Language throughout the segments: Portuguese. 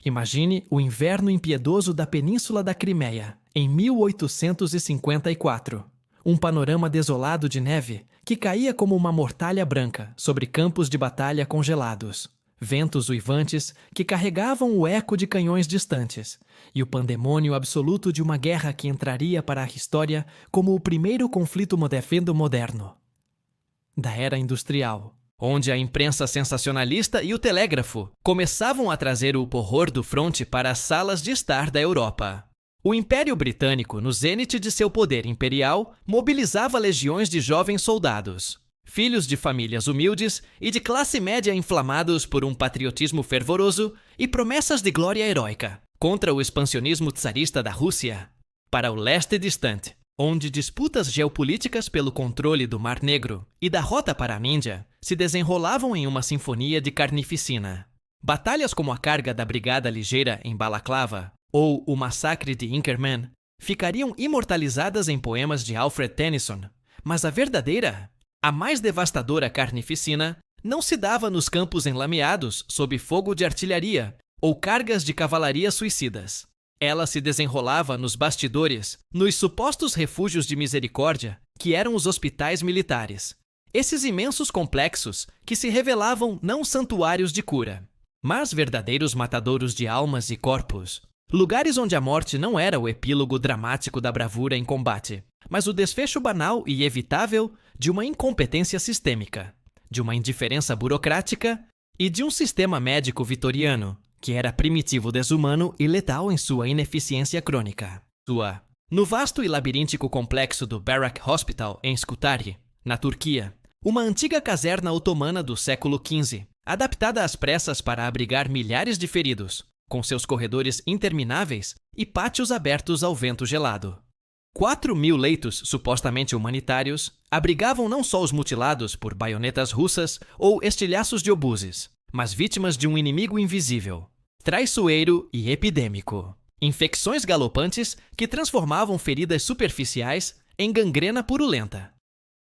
Imagine o inverno impiedoso da Península da Crimeia, em 1854. Um panorama desolado de neve que caía como uma mortalha branca sobre campos de batalha congelados. Ventos uivantes que carregavam o eco de canhões distantes, e o pandemônio absoluto de uma guerra que entraria para a história como o primeiro conflito moderno da era industrial, onde a imprensa sensacionalista e o telégrafo começavam a trazer o horror do fronte para as salas de estar da Europa. O Império Britânico, no zênite de seu poder imperial, mobilizava legiões de jovens soldados, filhos de famílias humildes e de classe média inflamados por um patriotismo fervoroso e promessas de glória heróica, contra o expansionismo tsarista da Rússia, para o leste distante, onde disputas geopolíticas pelo controle do Mar Negro e da rota para a Índia se desenrolavam em uma sinfonia de carnificina. Batalhas como a carga da Brigada Ligeira em Balaclava ou o massacre de Inkerman ficariam imortalizadas em poemas de Alfred Tennyson, mas a mais devastadora carnificina não se dava nos campos enlameados sob fogo de artilharia ou cargas de cavalaria suicidas. Ela se desenrolava nos bastidores, nos supostos refúgios de misericórdia que eram os hospitais militares. Esses imensos complexos que se revelavam não santuários de cura, mas verdadeiros matadouros de almas e corpos. Lugares onde a morte não era o epílogo dramático da bravura em combate, mas o desfecho banal e evitável de uma incompetência sistêmica, de uma indiferença burocrática e de um sistema médico vitoriano, que era primitivo, desumano e letal em sua ineficiência crônica. No vasto e labiríntico complexo do Barak Hospital em Scutari, na Turquia, uma antiga caserna otomana do século XV, adaptada às pressas para abrigar milhares de feridos, com seus corredores intermináveis e pátios abertos ao vento gelado. 4.000 leitos supostamente humanitários abrigavam não só os mutilados por baionetas russas ou estilhaços de obuses, mas vítimas de um inimigo invisível, traiçoeiro e epidêmico. Infecções galopantes que transformavam feridas superficiais em gangrena purulenta.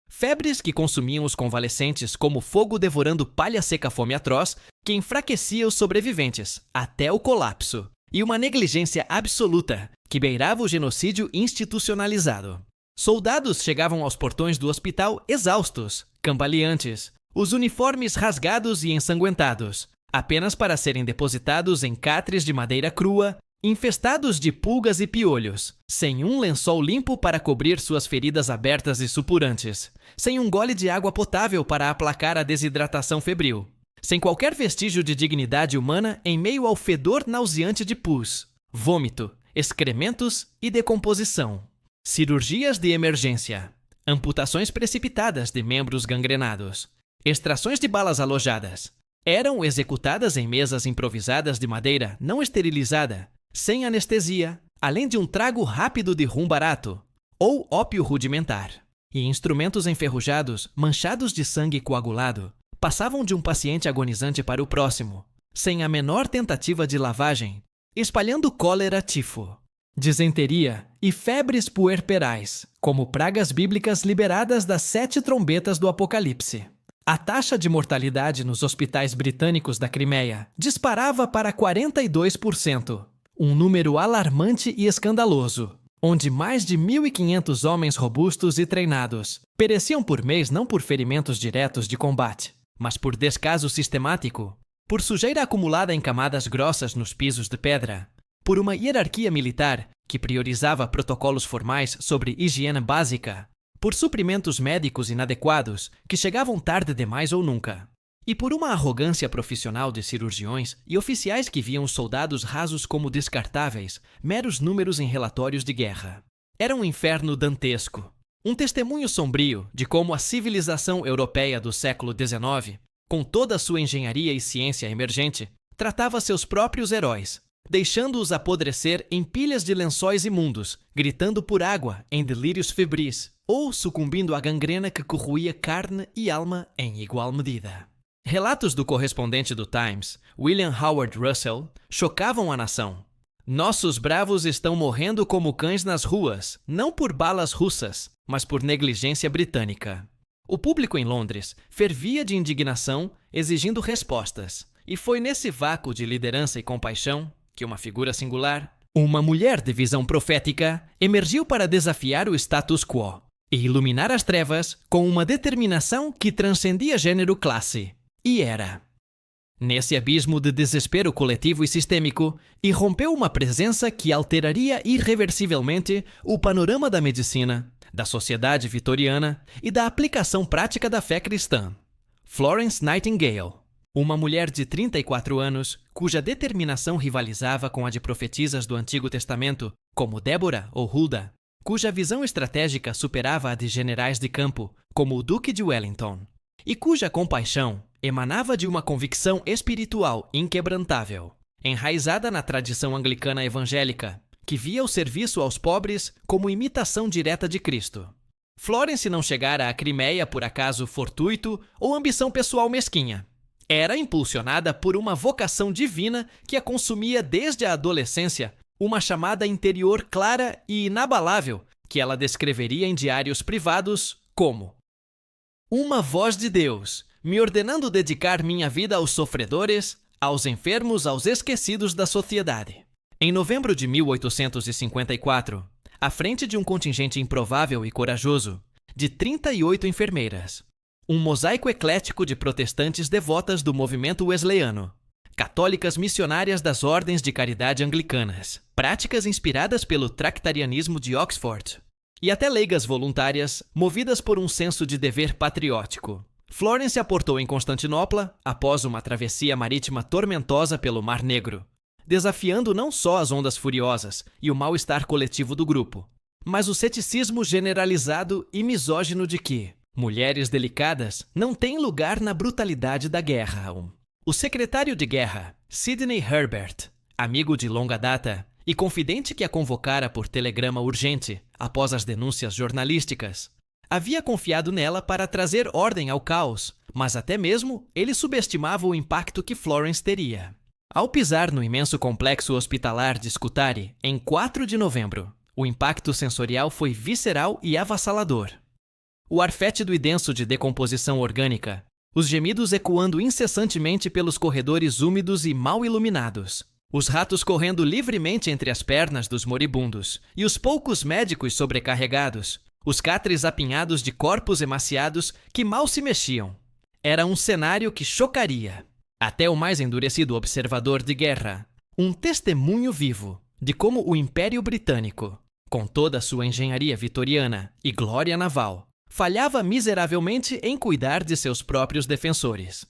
Febres que consumiam os convalescentes como fogo devorando palha seca fome atroz que enfraquecia os sobreviventes até o colapso. E uma negligência absoluta que beirava o genocídio institucionalizado. Soldados chegavam aos portões do hospital exaustos, cambaleantes, os uniformes rasgados e ensanguentados, apenas para serem depositados em catres de madeira crua, infestados de pulgas e piolhos, sem um lençol limpo para cobrir suas feridas abertas e supurantes, sem um gole de água potável para aplacar a desidratação febril, sem qualquer vestígio de dignidade humana em meio ao fedor nauseante de pus, vômito, excrementos e decomposição. Cirurgias de emergência, amputações precipitadas de membros gangrenados, extrações de balas alojadas, eram executadas em mesas improvisadas de madeira não esterilizada, sem anestesia, além de um trago rápido de rum barato, ou ópio rudimentar. E instrumentos enferrujados, manchados de sangue coagulado, passavam de um paciente agonizante para o próximo, sem a menor tentativa de lavagem, espalhando cólera, tifo, disenteria e febres puerperais, como pragas bíblicas liberadas das 7 trombetas do Apocalipse. A taxa de mortalidade nos hospitais britânicos da Crimeia disparava para 42%, um número alarmante e escandaloso, onde mais de 1.500 homens robustos e treinados pereciam por mês não por ferimentos diretos de combate, mas por descaso sistemático, por sujeira acumulada em camadas grossas nos pisos de pedra, por uma hierarquia militar que priorizava protocolos formais sobre higiene básica, por suprimentos médicos inadequados que chegavam tarde demais ou nunca, e por uma arrogância profissional de cirurgiões e oficiais que viam os soldados rasos como descartáveis, meros números em relatórios de guerra. Era um inferno dantesco, um testemunho sombrio de como a civilização europeia do século XIX, com toda a sua engenharia e ciência emergente, tratava seus próprios heróis, deixando-os apodrecer em pilhas de lençóis imundos, gritando por água em delírios febris, ou sucumbindo à gangrena que corroía carne e alma em igual medida. Relatos do correspondente do Times, William Howard Russell, chocavam a nação. Nossos bravos estão morrendo como cães nas ruas, não por balas russas, mas por negligência britânica. O público em Londres fervia de indignação, exigindo respostas, e foi nesse vácuo de liderança e compaixão que uma figura singular, uma mulher de visão profética, emergiu para desafiar o status quo e iluminar as trevas com uma determinação que transcendia gênero-classe. E era. Nesse abismo de desespero coletivo e sistêmico, irrompeu uma presença que alteraria irreversivelmente o panorama da medicina, da sociedade vitoriana e da aplicação prática da fé cristã. Florence Nightingale, uma mulher de 34 anos, cuja determinação rivalizava com a de profetisas do Antigo Testamento, como Débora ou Hulda, cuja visão estratégica superava a de generais de campo, como o Duque de Wellington, e cuja compaixão emanava de uma convicção espiritual inquebrantável, enraizada na tradição anglicana evangélica, que via o serviço aos pobres como imitação direta de Cristo. Florence não chegara à Crimeia por acaso fortuito ou ambição pessoal mesquinha. Era impulsionada por uma vocação divina que a consumia desde a adolescência, uma chamada interior clara e inabalável que ela descreveria em diários privados como uma voz de Deus, me ordenando dedicar minha vida aos sofredores, aos enfermos, aos esquecidos da sociedade. Em novembro de 1854, à frente de um contingente improvável e corajoso, de 38 enfermeiras, um mosaico eclético de protestantes devotas do movimento wesleyano, católicas missionárias das ordens de caridade anglicanas, práticas inspiradas pelo tractarianismo de Oxford, e até leigas voluntárias, movidas por um senso de dever patriótico. Florence aportou em Constantinopla após uma travessia marítima tormentosa pelo Mar Negro, desafiando não só as ondas furiosas e o mal-estar coletivo do grupo, mas o ceticismo generalizado e misógino de que mulheres delicadas não têm lugar na brutalidade da guerra. O secretário de guerra, Sidney Herbert, amigo de longa data e confidente que a convocara por telegrama urgente após as denúncias jornalísticas, havia confiado nela para trazer ordem ao caos, mas até mesmo ele subestimava o impacto que Florence teria. Ao pisar no imenso complexo hospitalar de Scutari, em 4 de novembro, o impacto sensorial foi visceral e avassalador. O ar fétido e denso de decomposição orgânica, os gemidos ecoando incessantemente pelos corredores úmidos e mal iluminados, os ratos correndo livremente entre as pernas dos moribundos e os poucos médicos sobrecarregados, os catres apinhados de corpos emaciados que mal se mexiam. Era um cenário que chocaria até o mais endurecido observador de guerra, um testemunho vivo de como o Império Britânico, com toda a sua engenharia vitoriana e glória naval, falhava miseravelmente em cuidar de seus próprios defensores.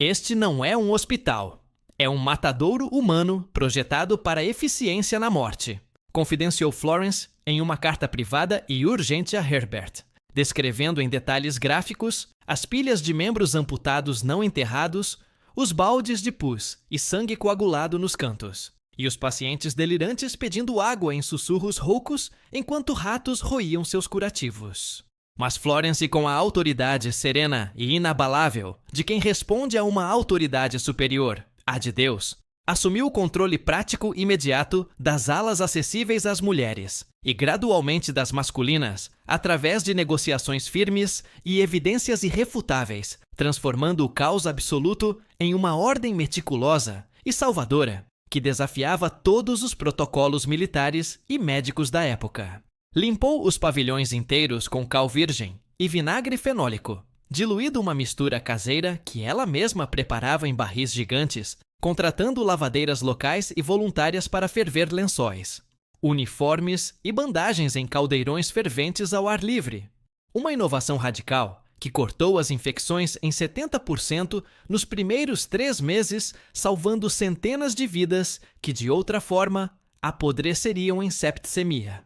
Este não é um hospital, é um matadouro humano projetado para eficiência na morte, confidenciou Florence em uma carta privada e urgente a Herbert, descrevendo em detalhes gráficos as pilhas de membros amputados não enterrados, os baldes de pus e sangue coagulado nos cantos, e os pacientes delirantes pedindo água em sussurros roucos enquanto ratos roíam seus curativos. Mas Florence, com a autoridade serena e inabalável de quem responde a uma autoridade superior, a de Deus, assumiu o controle prático imediato das alas acessíveis às mulheres e gradualmente das masculinas, através de negociações firmes e evidências irrefutáveis, transformando o caos absoluto em uma ordem meticulosa e salvadora que desafiava todos os protocolos militares e médicos da época. Limpou os pavilhões inteiros com cal virgem e vinagre fenólico, diluído uma mistura caseira que ela mesma preparava em barris gigantes, contratando lavadeiras locais e voluntárias para ferver lençóis, uniformes e bandagens em caldeirões ferventes ao ar livre. Uma inovação radical que cortou as infecções em 70% nos primeiros 3 meses, salvando centenas de vidas que, de outra forma, apodreceriam em septicemia.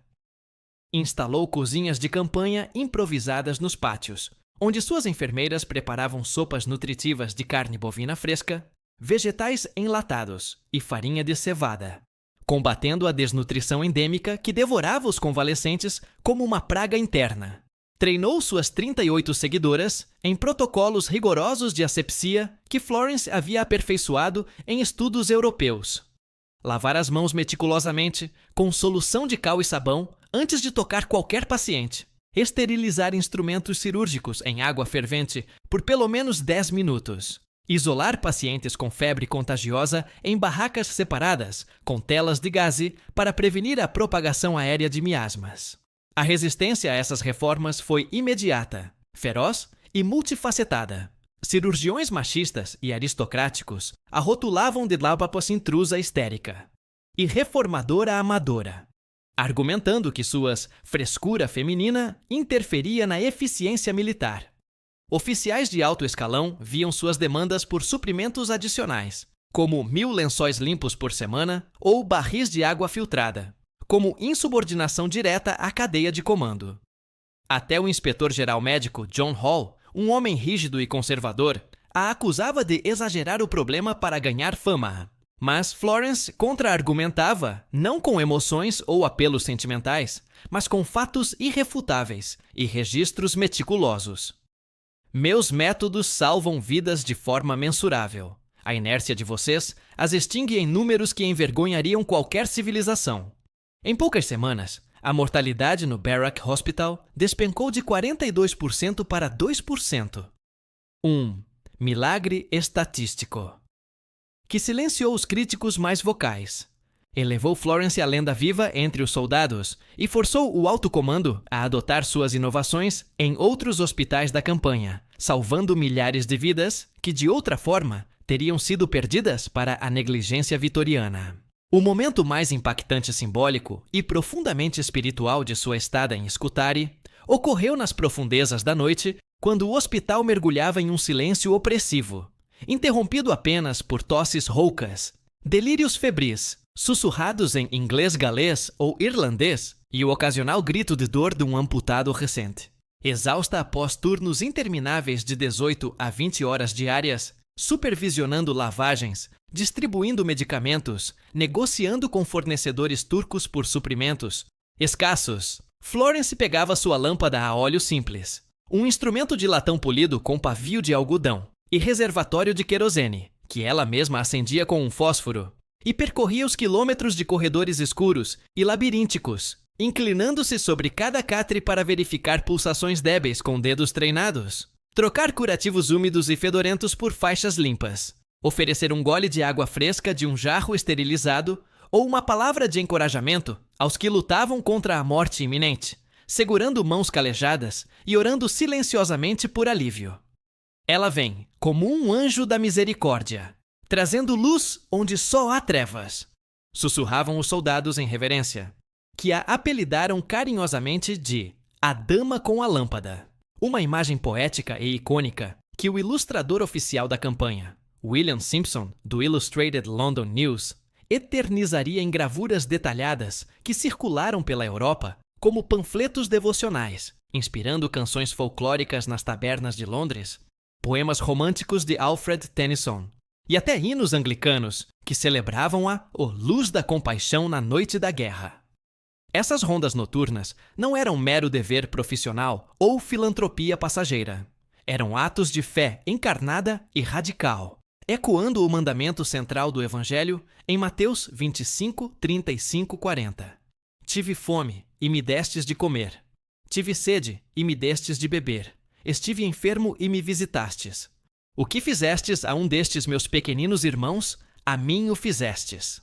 Instalou cozinhas de campanha improvisadas nos pátios, onde suas enfermeiras preparavam sopas nutritivas de carne bovina fresca, vegetais enlatados e farinha de cevada, combatendo a desnutrição endêmica que devorava os convalescentes como uma praga interna. Treinou suas 38 seguidoras em protocolos rigorosos de asepsia que Florence havia aperfeiçoado em estudos europeus. Lavar as mãos meticulosamente, com solução de cal e sabão, antes de tocar qualquer paciente. Esterilizar instrumentos cirúrgicos em água fervente por pelo menos 10 minutos. Isolar pacientes com febre contagiosa em barracas separadas, com telas de gaze, para prevenir a propagação aérea de miasmas. A resistência a essas reformas foi imediata, feroz e multifacetada. Cirurgiões machistas e aristocráticos a rotulavam de lábapos intrusa histérica e reformadora amadora, argumentando que sua frescura feminina interferia na eficiência militar. Oficiais de alto escalão viam suas demandas por suprimentos adicionais, como 1000 lençóis limpos por semana ou barris de água filtrada, como insubordinação direta à cadeia de comando. Até o inspetor-geral médico John Hall, um homem rígido e conservador, a acusava de exagerar o problema para ganhar fama. Mas Florence contra-argumentava, não com emoções ou apelos sentimentais, mas com fatos irrefutáveis e registros meticulosos. Meus métodos salvam vidas de forma mensurável. A inércia de vocês as extingue em números que envergonhariam qualquer civilização. Em poucas semanas, a mortalidade no Barrack Hospital despencou de 42% para 2%. Milagre estatístico. Que silenciou os críticos mais vocais. Elevou Florence à lenda viva entre os soldados e forçou o alto comando a adotar suas inovações em outros hospitais da campanha, salvando milhares de vidas que, de outra forma, teriam sido perdidas para a negligência vitoriana. O momento mais impactante simbólico e profundamente espiritual de sua estada em Scutari ocorreu nas profundezas da noite, quando o hospital mergulhava em um silêncio opressivo, interrompido apenas por tosses roucas, delírios febris, sussurrados em inglês galês ou irlandês e o ocasional grito de dor de um amputado recente. Exausta após turnos intermináveis de 18 a 20 horas diárias, supervisionando lavagens, distribuindo medicamentos, negociando com fornecedores turcos por suprimentos escassos, Florence pegava sua lâmpada a óleo simples, um instrumento de latão polido com pavio de algodão e reservatório de querosene, que ela mesma acendia com um fósforo, e percorria os quilômetros de corredores escuros e labirínticos, inclinando-se sobre cada catre para verificar pulsações débeis com dedos treinados, trocar curativos úmidos e fedorentos por faixas limpas, oferecer um gole de água fresca de um jarro esterilizado ou uma palavra de encorajamento aos que lutavam contra a morte iminente, segurando mãos calejadas e orando silenciosamente por alívio. Ela vem como um anjo da misericórdia, trazendo luz onde só há trevas, sussurravam os soldados em reverência, que a apelidaram carinhosamente de a Dama com a Lâmpada. Uma imagem poética e icônica que o ilustrador oficial da campanha, William Simpson, do Illustrated London News, eternizaria em gravuras detalhadas que circularam pela Europa como panfletos devocionais, inspirando canções folclóricas nas tabernas de Londres, poemas românticos de Alfred Tennyson, e até hinos anglicanos que celebravam a luz da compaixão na noite da guerra. Essas rondas noturnas não eram mero dever profissional ou filantropia passageira. Eram atos de fé encarnada e radical, ecoando o mandamento central do Evangelho em Mateus 25, 35, 40. Tive fome e me destes de comer. Tive sede e me destes de beber. Estive enfermo e me visitastes. O que fizestes a um destes meus pequeninos irmãos, a mim o fizestes.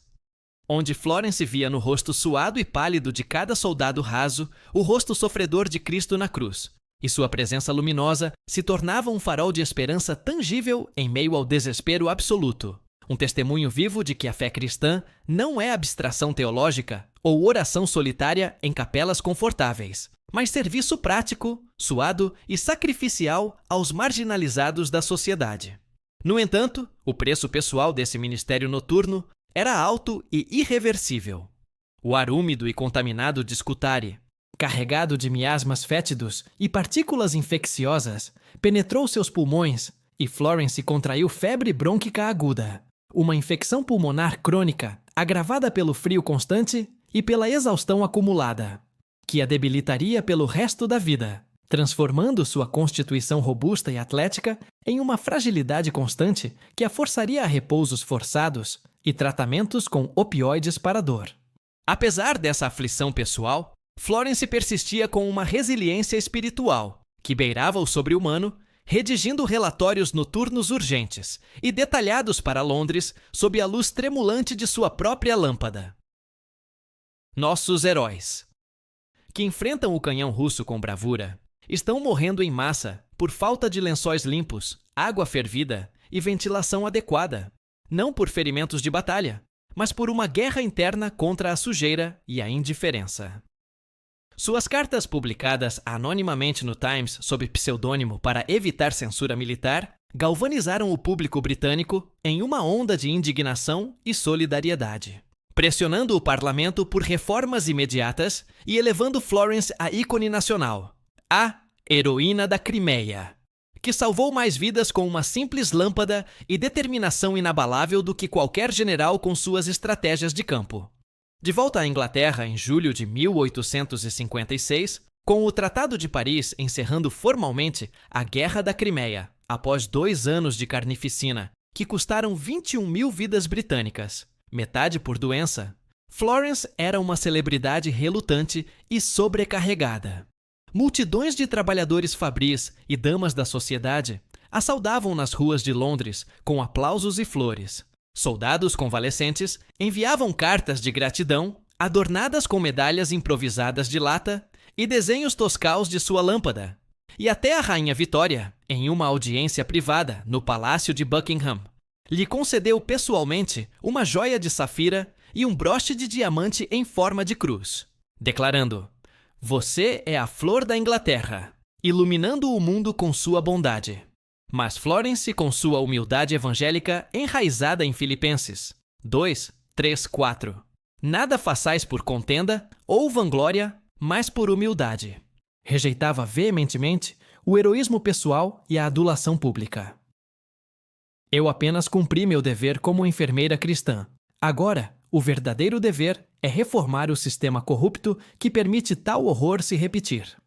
Onde Florence via no rosto suado e pálido de cada soldado raso o rosto sofredor de Cristo na cruz, e sua presença luminosa se tornava um farol de esperança tangível em meio ao desespero absoluto, um testemunho vivo de que a fé cristã não é abstração teológica ou oração solitária em capelas confortáveis, mas serviço prático, suado e sacrificial aos marginalizados da sociedade. No entanto, o preço pessoal desse ministério noturno era alto e irreversível. O ar úmido e contaminado de Scutari, carregado de miasmas fétidos e partículas infecciosas, penetrou seus pulmões e Florence contraiu febre brônquica aguda, uma infecção pulmonar crônica agravada pelo frio constante e pela exaustão acumulada, que a debilitaria pelo resto da vida, transformando sua constituição robusta e atlética em uma fragilidade constante que a forçaria a repousos forçados e tratamentos com opioides para dor. Apesar dessa aflição pessoal, Florence persistia com uma resiliência espiritual que beirava o sobre-humano redigindo relatórios noturnos urgentes e detalhados para Londres sob a luz tremulante de sua própria lâmpada. Nossos heróis, que enfrentam o canhão russo com bravura, estão morrendo em massa por falta de lençóis limpos, água fervida e ventilação adequada, não por ferimentos de batalha, mas por uma guerra interna contra a sujeira e a indiferença. Suas cartas publicadas anonimamente no Times sob pseudônimo para evitar censura militar galvanizaram o público britânico em uma onda de indignação e solidariedade, pressionando o parlamento por reformas imediatas e elevando Florence a ícone nacional, a heroína da Crimeia, que salvou mais vidas com uma simples lâmpada e determinação inabalável do que qualquer general com suas estratégias de campo. De volta à Inglaterra em julho de 1856, com o Tratado de Paris encerrando formalmente a Guerra da Crimeia, após 2 anos de carnificina, que custaram 21.000 vidas britânicas, metade por doença, Florence era uma celebridade relutante e sobrecarregada. Multidões de trabalhadores fabris e damas da sociedade a saudavam nas ruas de Londres com aplausos e flores. Soldados convalescentes enviavam cartas de gratidão adornadas com medalhas improvisadas de lata e desenhos toscaos de sua lâmpada. E até a Rainha Vitória, em uma audiência privada no Palácio de Buckingham, lhe concedeu pessoalmente uma joia de safira e um broche de diamante em forma de cruz, declarando: "Você é a flor da Inglaterra, iluminando o mundo com sua bondade." Mas Florence, com sua humildade evangélica enraizada em Filipenses 2, 3, 4. Nada façais por contenda ou vanglória, mas por humildade. Rejeitava veementemente o heroísmo pessoal e a adulação pública. Eu apenas cumpri meu dever como enfermeira cristã. Agora, o verdadeiro dever é reformar o sistema corrupto que permite tal horror se repetir.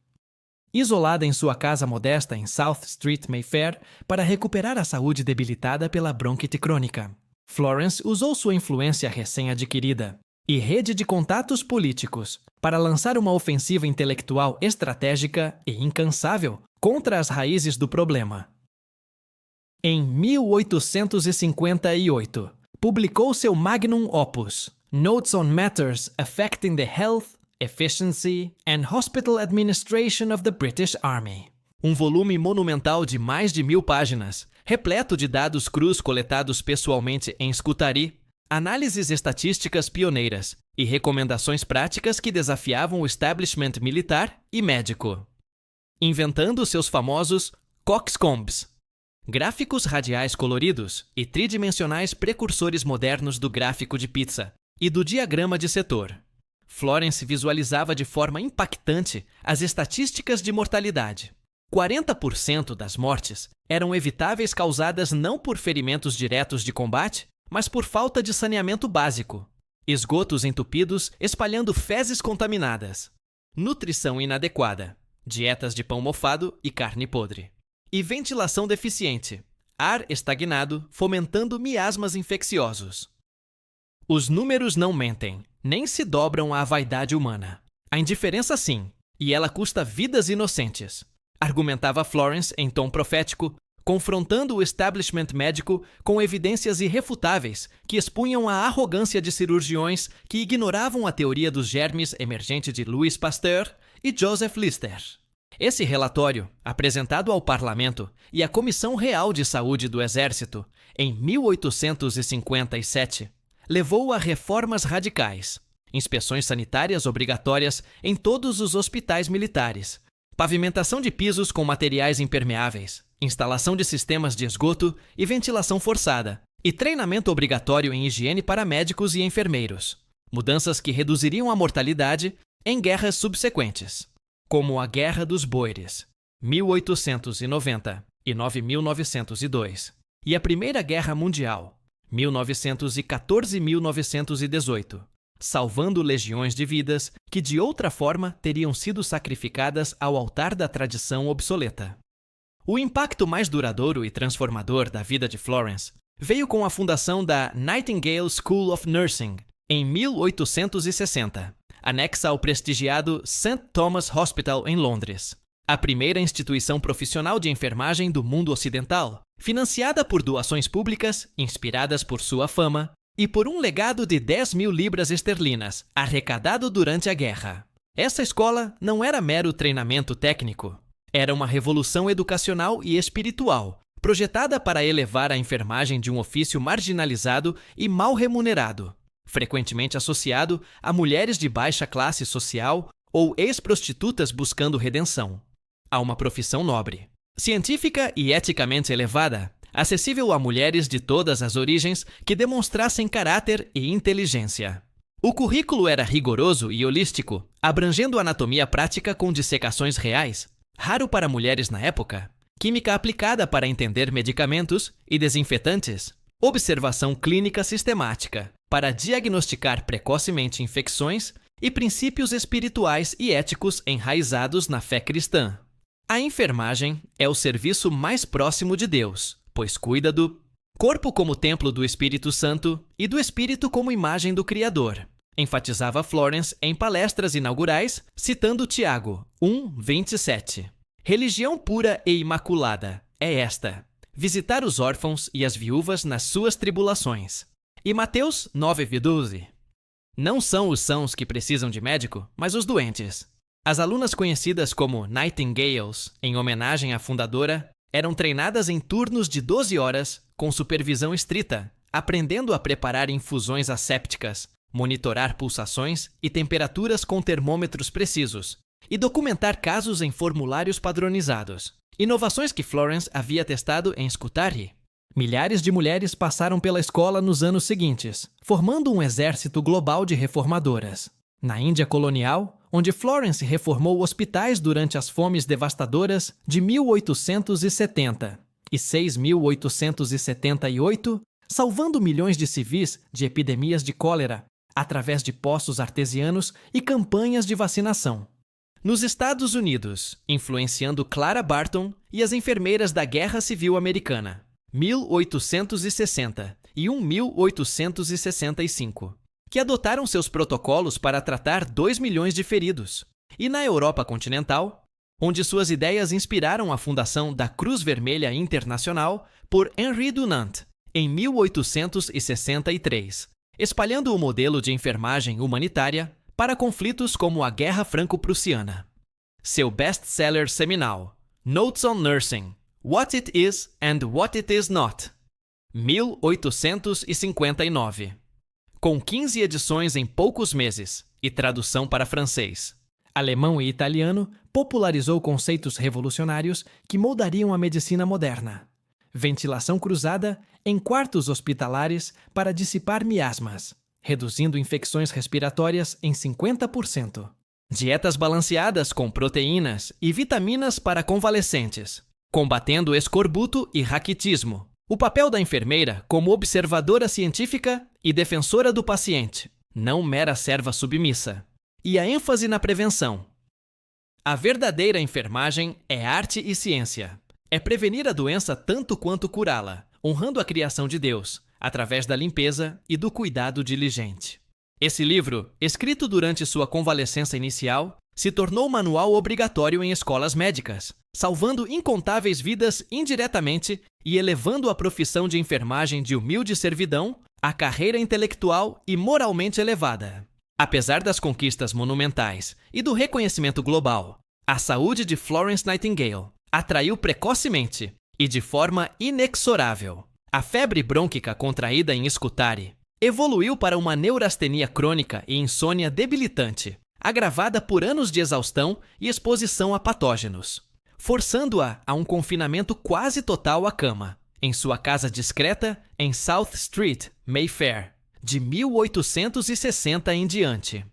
Isolada em sua casa modesta em South Street, Mayfair, para recuperar a saúde debilitada pela bronquite crônica, Florence usou sua influência recém-adquirida e rede de contatos políticos para lançar uma ofensiva intelectual estratégica e incansável contra as raízes do problema. Em 1858, publicou seu magnum opus, Notes on Matters Affecting the Health, Efficiency and Hospital Administration of the British Army. Um volume monumental de mais de 1000 páginas, repleto de dados crus coletados pessoalmente em Scutari, análises estatísticas pioneiras e recomendações práticas que desafiavam o establishment militar e médico. Inventando seus famosos coxcombs, gráficos radiais coloridos e tridimensionais precursores modernos do gráfico de pizza e do diagrama de setor, Florence visualizava de forma impactante as estatísticas de mortalidade. 40% das mortes eram evitáveis causadas não por ferimentos diretos de combate, mas por falta de saneamento básico, esgotos entupidos espalhando fezes contaminadas, nutrição inadequada, dietas de pão mofado e carne podre, e ventilação deficiente, ar estagnado fomentando miasmas infecciosos. Os números não mentem, nem se dobram à vaidade humana. A indiferença sim, e ela custa vidas inocentes, argumentava Florence em tom profético, confrontando o establishment médico com evidências irrefutáveis que expunham a arrogância de cirurgiões que ignoravam a teoria dos germes emergente de Louis Pasteur e Joseph Lister. Esse relatório, apresentado ao Parlamento e à Comissão Real de Saúde do Exército em 1857, levou a reformas radicais, inspeções sanitárias obrigatórias em todos os hospitais militares, pavimentação de pisos com materiais impermeáveis, instalação de sistemas de esgoto e ventilação forçada, e treinamento obrigatório em higiene para médicos e enfermeiros, mudanças que reduziriam a mortalidade em guerras subsequentes, como a Guerra dos Boeres, 1890 e 1902, e a Primeira Guerra Mundial, 1914-1918, salvando legiões de vidas que de outra forma teriam sido sacrificadas ao altar da tradição obsoleta. O impacto mais duradouro e transformador da vida de Florence veio com a fundação da Nightingale School of Nursing em 1860, anexa ao prestigiado St. Thomas Hospital em Londres, a primeira instituição profissional de enfermagem do mundo ocidental, financiada por doações públicas, inspiradas por sua fama, e por um legado de 10.000 libras esterlinas, arrecadado durante a guerra. Essa escola não era mero treinamento técnico. Era uma revolução educacional e espiritual, projetada para elevar a enfermagem de um ofício marginalizado e mal remunerado, frequentemente associado a mulheres de baixa classe social ou ex-prostitutas buscando redenção, a uma profissão nobre, científica e eticamente elevada, acessível a mulheres de todas as origens que demonstrassem caráter e inteligência. O currículo era rigoroso e holístico, abrangendo anatomia prática com dissecações reais, raro para mulheres na época, química aplicada para entender medicamentos e desinfetantes, observação clínica sistemática para diagnosticar precocemente infecções e princípios espirituais e éticos enraizados na fé cristã. A enfermagem é o serviço mais próximo de Deus, pois cuida do corpo como templo do Espírito Santo e do espírito como imagem do Criador, enfatizava Florence em palestras inaugurais, citando Tiago 1:27. Religião pura e imaculada é esta: visitar os órfãos e as viúvas nas suas tribulações. E Mateus 9:12. Não são os sãos que precisam de médico, mas os doentes. As alunas conhecidas como Nightingales, em homenagem à fundadora, eram treinadas em turnos de 12 horas, com supervisão estrita, aprendendo a preparar infusões assépticas, monitorar pulsações e temperaturas com termômetros precisos, e documentar casos em formulários padronizados. Inovações que Florence havia testado em Scutari. Milhares de mulheres passaram pela escola nos anos seguintes, formando um exército global de reformadoras. Na Índia colonial, onde Florence reformou hospitais durante as fomes devastadoras de 1870 e 6.878, salvando milhões de civis de epidemias de cólera, através de poços artesianos e campanhas de vacinação. Nos Estados Unidos, influenciando Clara Barton e as enfermeiras da Guerra Civil Americana, 1860 e 1865, que adotaram seus protocolos para tratar 2 milhões de feridos. E na Europa continental, onde suas ideias inspiraram a fundação da Cruz Vermelha Internacional por Henri Dunant, em 1863, espalhando o modelo de enfermagem humanitária para conflitos como a Guerra Franco-Prussiana. Seu best-seller seminal, Notes on Nursing, What It Is and What It Is Not, 1859. Com 15 edições em poucos meses e tradução para francês, alemão e italiano, popularizou conceitos revolucionários que moldariam a medicina moderna. Ventilação cruzada em quartos hospitalares para dissipar miasmas, reduzindo infecções respiratórias em 50%. Dietas balanceadas com proteínas e vitaminas para convalescentes, combatendo escorbuto e raquitismo. O papel da enfermeira como observadora científica e defensora do paciente, não mera serva submissa. E a ênfase na prevenção. A verdadeira enfermagem é arte e ciência. É prevenir a doença tanto quanto curá-la, honrando a criação de Deus, através da limpeza e do cuidado diligente. Esse livro, escrito durante sua convalescença inicial, se tornou manual obrigatório em escolas médicas, salvando incontáveis vidas indiretamente e elevando a profissão de enfermagem de humilde servidão à carreira intelectual e moralmente elevada. Apesar das conquistas monumentais e do reconhecimento global, a saúde de Florence Nightingale atraiu precocemente e de forma inexorável a febre brônquica contraída em Scutari. Evoluiu para uma neurastenia crônica e insônia debilitante, agravada por anos de exaustão e exposição a patógenos, forçando-a a um confinamento quase total à cama, em sua casa discreta em South Street, Mayfair, de 1860 em diante.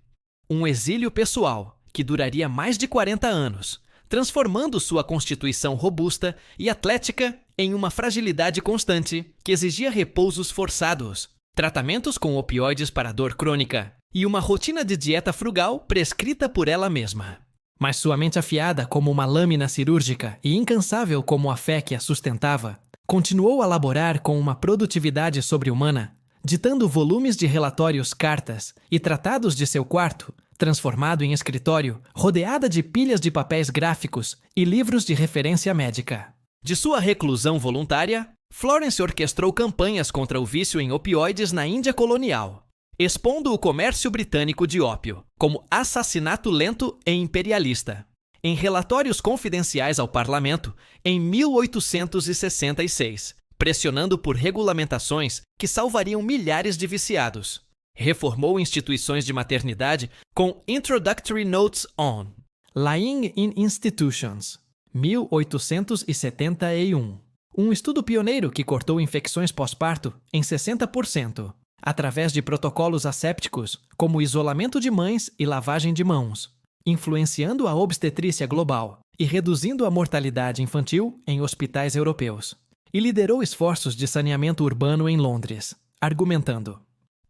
Um exílio pessoal que duraria mais de 40 anos, transformando sua constituição robusta e atlética em uma fragilidade constante que exigia repousos forçados, tratamentos com opioides para dor crônica e uma rotina de dieta frugal prescrita por ela mesma. Mas sua mente afiada como uma lâmina cirúrgica e incansável como a fé que a sustentava, continuou a laborar com uma produtividade sobre-humana, ditando volumes de relatórios, cartas e tratados de seu quarto, transformado em escritório, rodeada de pilhas de papéis gráficos e livros de referência médica. De sua reclusão voluntária, Florence orquestrou campanhas contra o vício em opioides na Índia colonial, expondo o comércio britânico de ópio como assassinato lento e imperialista. Em relatórios confidenciais ao parlamento, em 1866, pressionando por regulamentações que salvariam milhares de viciados. Reformou instituições de maternidade com Introductory Notes on Lying in Institutions, 1871. Um estudo pioneiro que cortou infecções pós-parto em 60%, através de protocolos assépticos como isolamento de mães e lavagem de mãos, influenciando a obstetrícia global e reduzindo a mortalidade infantil em hospitais europeus. E liderou esforços de saneamento urbano em Londres, argumentando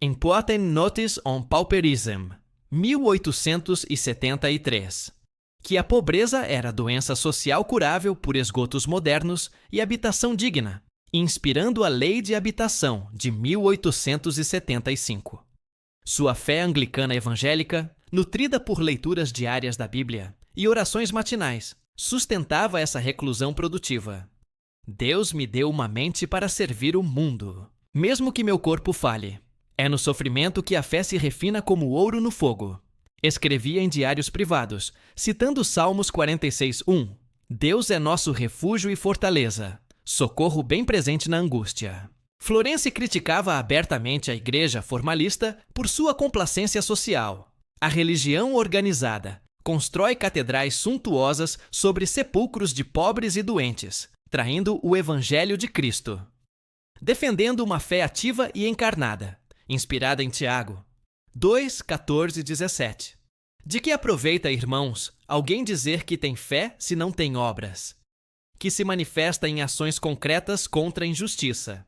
Important Notice on Pauperism, 1873, que a pobreza era doença social curável por esgotos modernos e habitação digna, inspirando a Lei de Habitação de 1875. Sua fé anglicana evangélica, nutrida por leituras diárias da Bíblia e orações matinais, sustentava essa reclusão produtiva. Deus me deu uma mente para servir o mundo, mesmo que meu corpo falhe. É no sofrimento que a fé se refina como ouro no fogo. Escrevia em diários privados, citando Salmos 46:1. Deus é nosso refúgio e fortaleza, socorro bem presente na angústia. Florence criticava abertamente a igreja formalista por sua complacência social. A religião organizada constrói catedrais suntuosas sobre sepulcros de pobres e doentes, traindo o Evangelho de Cristo. Defendendo uma fé ativa e encarnada, inspirada em Tiago 2:14-17. De que aproveita, irmãos, alguém dizer que tem fé se não tem obras? Que se manifesta em ações concretas contra a injustiça.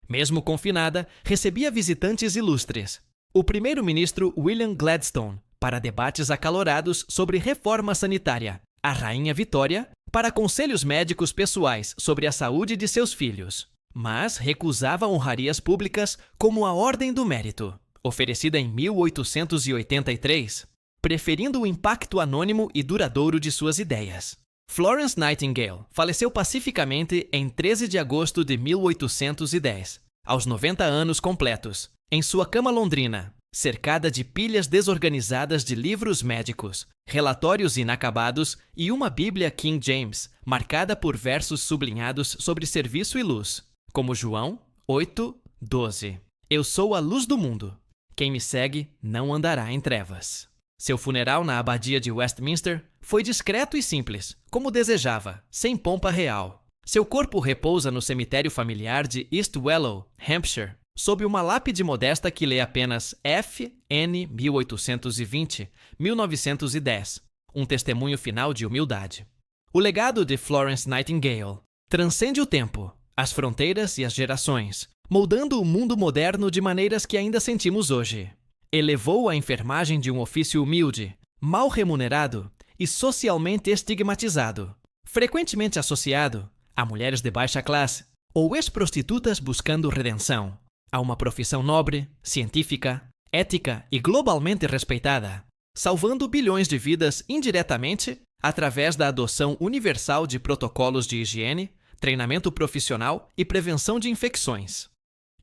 Mesmo confinada, recebia visitantes ilustres. O primeiro-ministro William Gladstone, para debates acalorados sobre reforma sanitária. A Rainha Vitória, para conselhos médicos pessoais sobre a saúde de seus filhos. Mas recusava honrarias públicas como a Ordem do Mérito, oferecida em 1883, preferindo o impacto anônimo e duradouro de suas ideias. Florence Nightingale faleceu pacificamente em 13 de agosto de 1810, aos 90 anos completos, em sua cama londrina, cercada de pilhas desorganizadas de livros médicos, relatórios inacabados e uma Bíblia King James, marcada por versos sublinhados sobre serviço e luz, como João 8:12. Eu sou a luz do mundo. Quem me segue não andará em trevas. Seu funeral na abadia de Westminster foi discreto e simples, como desejava, sem pompa real. Seu corpo repousa no cemitério familiar de East Wellow, Hampshire, sob uma lápide modesta que lê apenas F.N. 1820-1910, um testemunho final de humildade. O legado de Florence Nightingale transcende o tempo, as fronteiras e as gerações, moldando o mundo moderno de maneiras que ainda sentimos hoje. Elevou a enfermagem de um ofício humilde, mal remunerado e socialmente estigmatizado, frequentemente associado a mulheres de baixa classe ou ex-prostitutas buscando redenção, a uma profissão nobre, científica, ética e globalmente respeitada, salvando bilhões de vidas indiretamente através da adoção universal de protocolos de higiene, treinamento profissional e prevenção de infecções.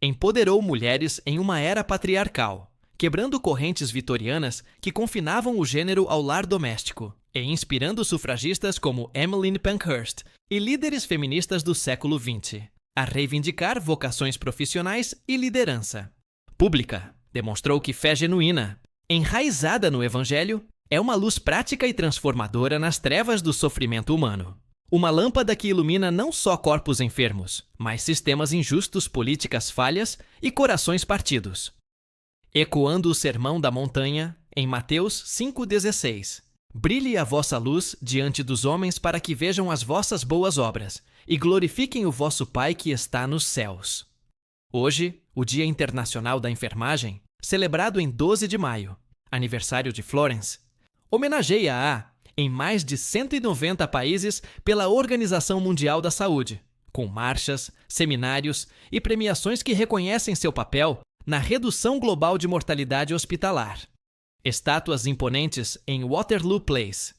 Empoderou mulheres em uma era patriarcal, quebrando correntes vitorianas que confinavam o gênero ao lar doméstico e inspirando sufragistas como Emmeline Pankhurst e líderes feministas do século XX a reivindicar vocações profissionais e liderança. Pública, demonstrou que fé genuína, enraizada no Evangelho, é uma luz prática e transformadora nas trevas do sofrimento humano. Uma lâmpada que ilumina não só corpos enfermos, mas sistemas injustos, políticas falhas e corações partidos. Ecoando o sermão da montanha, em Mateus 5,16. Brilhe a vossa luz diante dos homens para que vejam as vossas boas obras e glorifiquem o vosso Pai que está nos céus. Hoje, o Dia Internacional da Enfermagem, celebrado em 12 de maio, aniversário de Florence, homenageia-a em mais de 190 países pela Organização Mundial da Saúde, com marchas, seminários e premiações que reconhecem seu papel na redução global de mortalidade hospitalar. Estátuas imponentes em Waterloo Place,